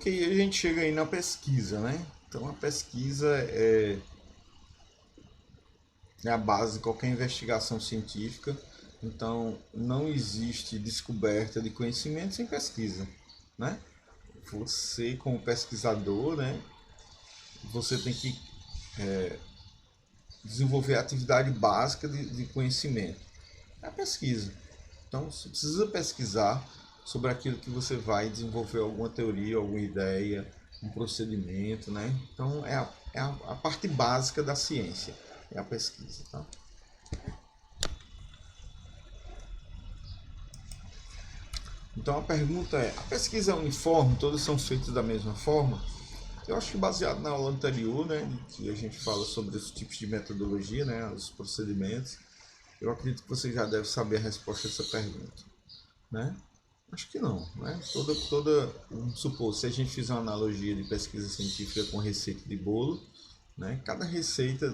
Ok, a gente chega aí na pesquisa, né? Então a pesquisa é a base de qualquer investigação científica. Então não existe descoberta de conhecimento sem pesquisa, né? Você como pesquisador, né? Você tem que desenvolver a atividade básica de conhecimento, é a pesquisa. Então você precisa pesquisar sobre aquilo que você vai desenvolver alguma teoria, alguma ideia, um procedimento, né? Então é a parte básica da ciência, é a pesquisa, tá? Então a pergunta é, a pesquisa é uniforme, todas são feitas da mesma forma? Eu acho que baseado na aula anterior, né, que a gente fala sobre os tipos de metodologia, né, os procedimentos, eu acredito que você já deve saber a resposta a essa pergunta, né? Acho que não, né? Vamos supor, se a gente fizer uma analogia de pesquisa científica com receita de bolo, né? Cada receita,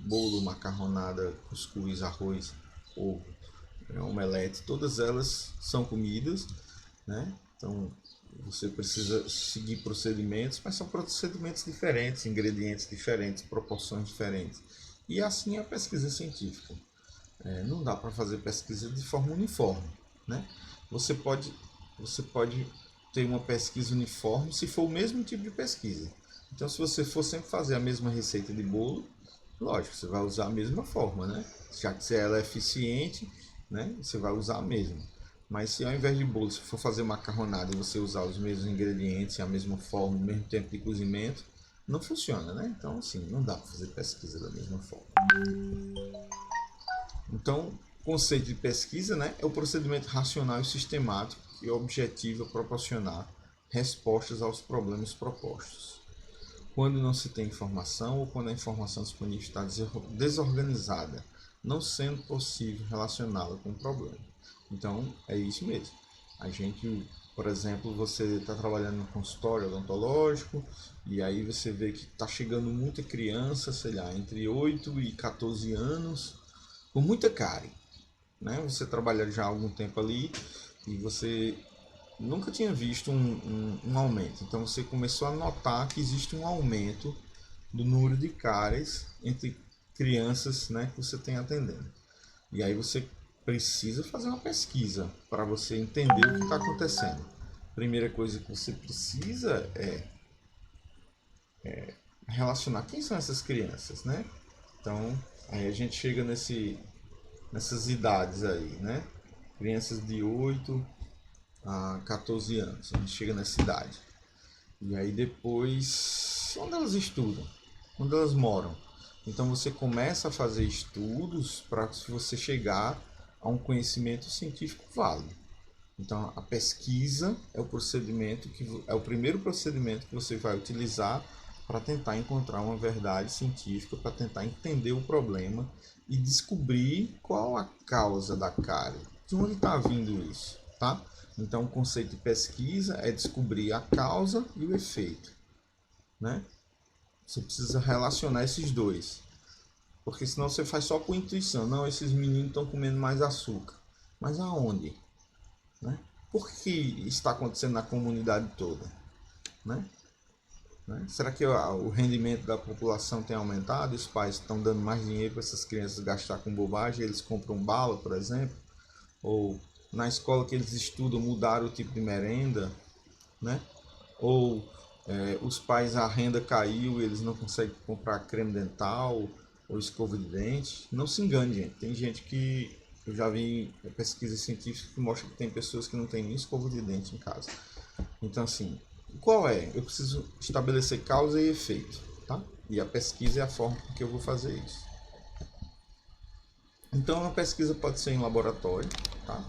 bolo, macarronada, cuscuz, arroz, ovo, omelete, todas elas são comidas, né? Então você precisa seguir procedimentos, mas são procedimentos diferentes, ingredientes diferentes, proporções diferentes. E assim é a pesquisa científica. Não dá para fazer pesquisa de forma uniforme, né? Você pode, você pode ter uma pesquisa uniforme se for o mesmo tipo de pesquisa. Então, se você for sempre fazer a mesma receita de bolo, lógico, você vai usar a mesma forma, né? Já que ela é eficiente, né? Você vai usar a mesma. Mas se ao invés de bolo, se for fazer macarronada e você usar os mesmos ingredientes, a mesma forma, o mesmo tempo de cozimento, não funciona, né? Então, assim, não dá para fazer pesquisa da mesma forma. Então, o conceito de pesquisa, né, é o procedimento racional e sistemático que objetiva proporcionar respostas aos problemas propostos. Quando não se tem informação ou quando a informação disponível está desorganizada, não sendo possível relacioná-la com o problema. Então, é isso mesmo. A gente, por exemplo, você está trabalhando no consultório odontológico e aí você vê que está chegando muita criança, sei lá, entre 8 e 14 anos, com muita cárie, né? Você trabalha já há algum tempo ali e você nunca tinha visto um aumento. Então você começou a notar que existe um aumento do número de cáries entre crianças, né, que você tem atendendo. E aí você precisa fazer uma pesquisa para você entender o que está acontecendo. A primeira coisa que você precisa é relacionar quem são essas crianças, né? Então aí a gente chega nessas idades aí, né? Crianças de 8 a 14 anos, a gente chega nessa idade. E aí depois, onde elas estudam? Onde elas moram? Então você começa a fazer estudos para você chegar a um conhecimento científico válido. Então a pesquisa é o procedimento que é o primeiro procedimento que você vai utilizar para tentar encontrar uma verdade científica, para tentar entender o problema e descobrir qual a causa da cárie, de onde está vindo isso, tá? Então o conceito de pesquisa é descobrir a causa e o efeito, né? Você precisa relacionar esses dois, porque senão você faz só por intuição. Não, esses meninos estão comendo mais açúcar, mas aonde? Né? Por que está acontecendo na comunidade toda? Né? Será que o rendimento da população tem aumentado? Os pais estão dando mais dinheiro para essas crianças gastar com bobagem? Eles compram bala, por exemplo? Ou na escola que eles estudam mudaram o tipo de merenda? Né? Ou os pais, a renda caiu e eles não conseguem comprar creme dental ou escova de dente? Não se engane, gente. Tem gente que eu já vi pesquisa científica que mostra que tem pessoas que não têm nem escova de dente em casa. Então, assim, qual é? Eu preciso estabelecer causa e efeito, tá? E a pesquisa é a forma com que eu vou fazer isso. Então, a pesquisa pode ser em laboratório, tá?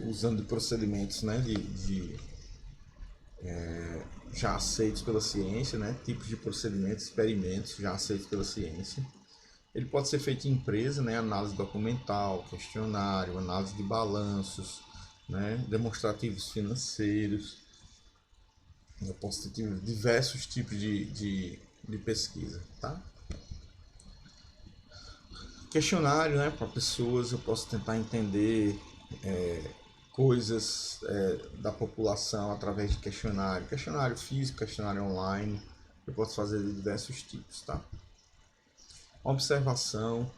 Usando procedimentos, né, já aceitos pela ciência, né? Tipos de procedimentos, experimentos já aceitos pela ciência. Ele pode ser feito em empresa, né? Análise documental, questionário, análise de balanços, né? Demonstrativos financeiros. Eu posso ter diversos tipos de pesquisa, tá? Questionário, né? Para pessoas, eu posso tentar entender coisas da população através de questionário físico, questionário online. Eu posso fazer de diversos tipos, tá? Observação,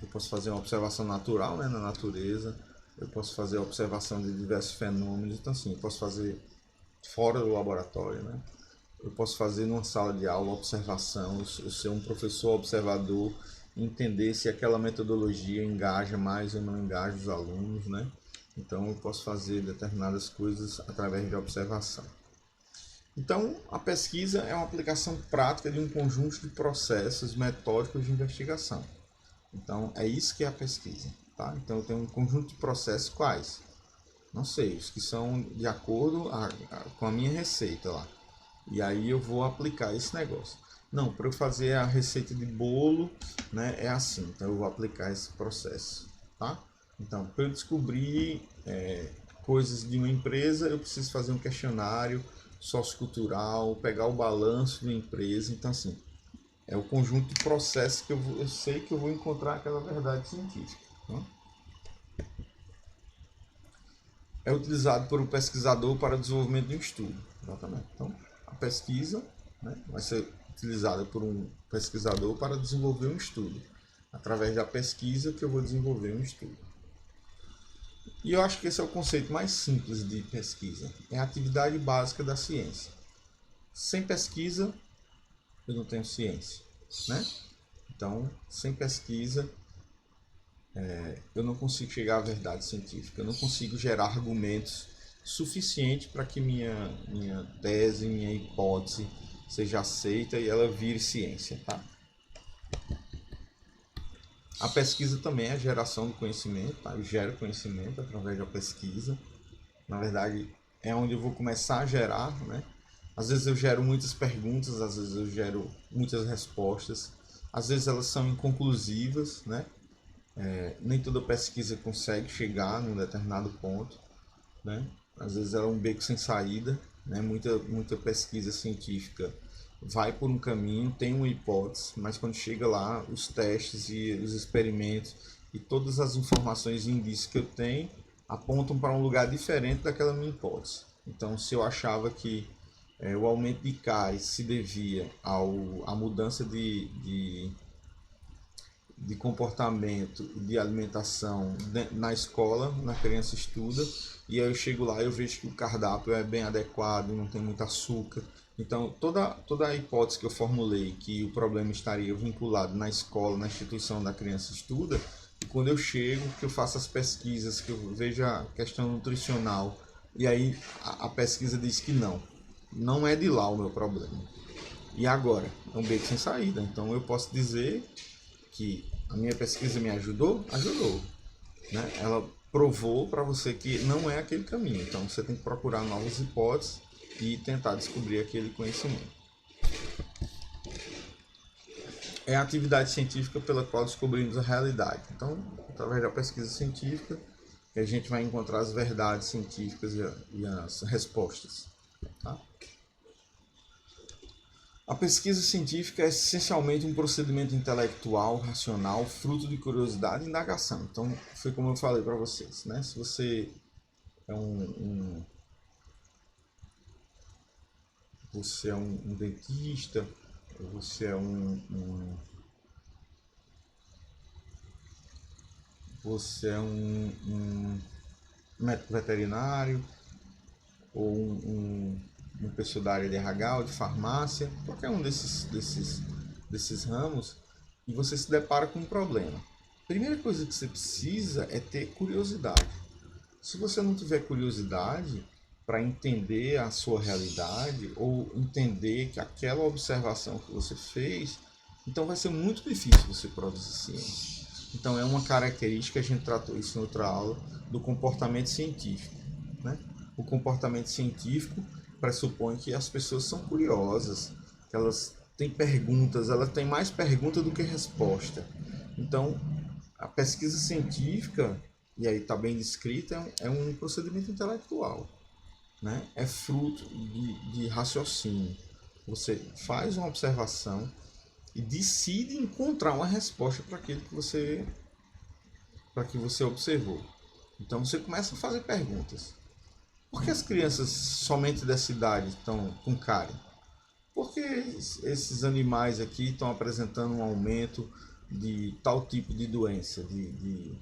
eu posso fazer uma observação natural, né, na natureza. Eu posso fazer observação de diversos fenômenos. Então, assim, eu posso fazer fora do laboratório, né? Eu posso fazer numa sala de aula observação, eu ser um professor observador, entender se aquela metodologia engaja mais ou não engaja os alunos, né? Então eu posso fazer determinadas coisas através de observação. Então a pesquisa é uma aplicação prática de um conjunto de processos metódicos de investigação. Então é isso que é a pesquisa, tá? Então eu tenho um conjunto de processos quais? Não sei, os que são de acordo com a minha receita lá. E aí eu vou aplicar esse negócio. Não, para eu fazer a receita de bolo, né, é assim. Então eu vou aplicar esse processo, tá? Então, para eu descobrir coisas de uma empresa, eu preciso fazer um questionário sociocultural, pegar o balanço da empresa. Então, assim, é o conjunto de processos que eu sei que eu vou encontrar aquela verdade científica. Né? É utilizado por um pesquisador para o desenvolvimento de um estudo. Exatamente. Então, a pesquisa, né, vai ser utilizada por um pesquisador para desenvolver um estudo. Através da pesquisa que eu vou desenvolver um estudo. E eu acho que esse é o conceito mais simples de pesquisa. É a atividade básica da ciência. Sem pesquisa, eu não tenho ciência, né? Então, sem pesquisa, eu não consigo chegar à verdade científica. Eu não consigo gerar argumentos suficientes para que minha tese, minha hipótese seja aceita e ela vire ciência, tá? A pesquisa também é a geração do conhecimento, tá? Eu gero conhecimento através da pesquisa. Na verdade, é onde eu vou começar a gerar, né? Às vezes eu gero muitas perguntas, às vezes eu gero muitas respostas. Às vezes elas são inconclusivas, né? Nem toda pesquisa consegue chegar num determinado ponto, né? Às vezes ela é um beco sem saída, né? Muita pesquisa científica vai por um caminho, tem uma hipótese, mas quando chega lá, os testes e os experimentos e todas as informações e indícios que eu tenho apontam para um lugar diferente daquela minha hipótese. Então, se eu achava que o aumento de cáries se devia à mudança de comportamento, de alimentação na escola, na criança estuda, e aí eu chego lá e eu vejo que o cardápio é bem adequado, não tem muito açúcar. Então, toda a hipótese que eu formulei que o problema estaria vinculado na escola, na instituição da criança estuda, e quando eu chego, que eu faço as pesquisas, que eu vejo a questão nutricional, e aí a pesquisa diz que não é de lá o meu problema. E agora? É um beco sem saída. Então eu posso dizer que a minha pesquisa me ajudou? Ajudou. Né? Ela provou para você que não é aquele caminho. Então você tem que procurar novas hipóteses e tentar descobrir aquele conhecimento. É a atividade científica pela qual descobrimos a realidade. Então, através da pesquisa científica, a gente vai encontrar as verdades científicas e as respostas. Tá? A pesquisa científica é essencialmente um procedimento intelectual, racional, fruto de curiosidade e indagação. Então, foi como eu falei para vocês, né? Se você é você é um dentista, você é você é um médico veterinário ou uma pessoa da área de RH ou de farmácia, qualquer um desses ramos, e você se depara com um problema. A primeira coisa que você precisa é ter curiosidade. Se você não tiver curiosidade para entender a sua realidade ou entender que aquela observação que você fez, então vai ser muito difícil você produzir ciência. Então é uma característica, a gente tratou isso em outra aula, do comportamento científico. Né? O comportamento científico pressupõe que as pessoas são curiosas, que elas têm perguntas, elas têm mais pergunta do que resposta. Então, a pesquisa científica, e aí está bem descrita, é um procedimento intelectual. Né? É fruto de raciocínio. Você faz uma observação e decide encontrar uma resposta para aquilo que você observou. Então você começa a fazer perguntas. Por que as crianças somente dessa idade estão com cárie? Por que esses animais aqui estão apresentando um aumento de tal tipo de doença, de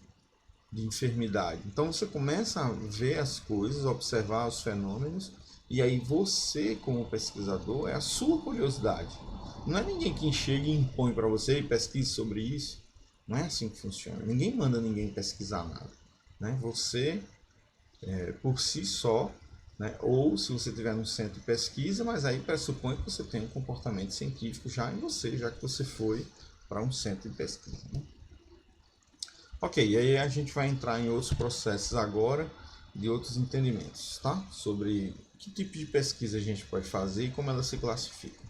enfermidade? Então você começa a ver as coisas, observar os fenômenos, e aí você, como pesquisador, é a sua curiosidade. Não é ninguém que chega e impõe para você e pesquise sobre isso. Não é assim que funciona. Ninguém manda ninguém pesquisar nada. Né? Você, por si só, né? Ou se você tiver num centro de pesquisa, mas aí pressupõe que você tem um comportamento científico já em você, já que você foi para um centro de pesquisa. Né? Ok, e aí a gente vai entrar em outros processos agora, de outros entendimentos, tá? Sobre que tipo de pesquisa a gente pode fazer e como ela se classifica.